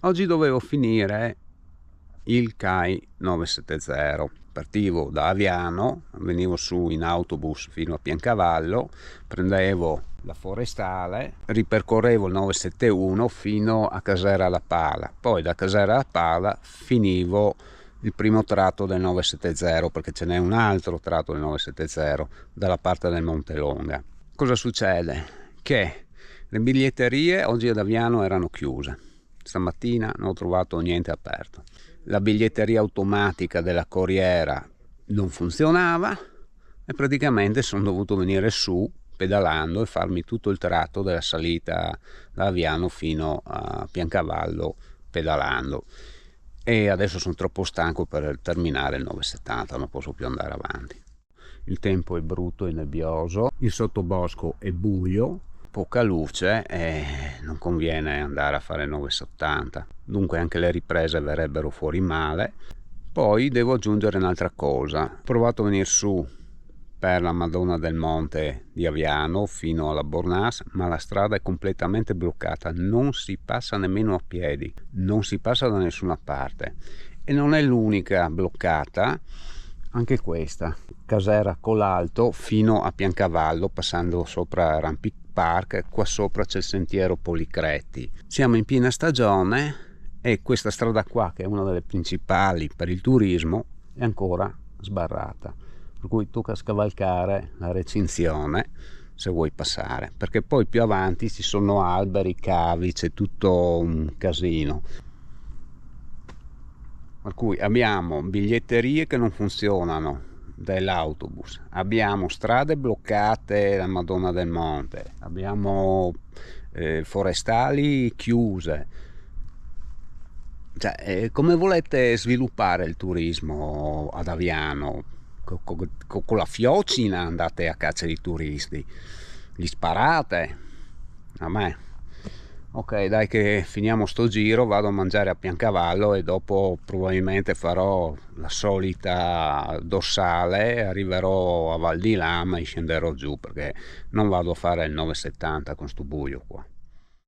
Oggi dovevo finire il CAI 970. Partivo da Aviano, venivo su in autobus fino a Piancavallo, prendevo la Forestale, ripercorrevo il 971 fino a Casera alla Pala, poi da Casera alla Pala finivo il primo tratto del 970, perché ce n'è un altro tratto del 970 dalla parte del Montelonga. Cosa succede? Che le biglietterie oggi ad Aviano erano chiuse. Stamattina non ho trovato niente aperto. La biglietteria automatica della Corriera non funzionava e praticamente sono dovuto venire su pedalando e farmi tutto il tratto della salita da Aviano fino a Piancavallo pedalando. E adesso sono troppo stanco per terminare il 970, non posso più andare avanti. Il tempo è brutto e nebbioso, il sottobosco è buio, poca luce e non conviene andare a fare 970, dunque anche le riprese verrebbero fuori male. Poi devo aggiungere un'altra cosa: ho provato a venire su per la Madonna del Monte di Aviano fino alla Bornas, ma la strada è completamente bloccata, non si passa nemmeno a piedi, non si passa da nessuna parte. E non è l'unica bloccata, anche questa, Casera Colalto fino a Piancavallo, passando sopra Rampic Park. Qua sopra c'è il sentiero Policretti. Siamo in piena stagione e questa strada qua, che è una delle principali per il turismo, è ancora sbarrata, per cui tocca scavalcare la recinzione se vuoi passare, perché poi più avanti ci sono alberi, cavi, c'è tutto un casino. Per cui abbiamo biglietterie che non funzionano dell'autobus, abbiamo strade bloccate da Madonna del Monte, abbiamo forestali chiuse. Cioè, come volete sviluppare il turismo ad Aviano? Con la fiocina andate a caccia di turisti, gli sparate a me. Ok, dai che finiamo sto giro, vado a mangiare a Piancavallo e dopo probabilmente farò la solita dorsale, arriverò a Val di Lama e scenderò giù, perché non vado a fare il 970 con sto buio qua.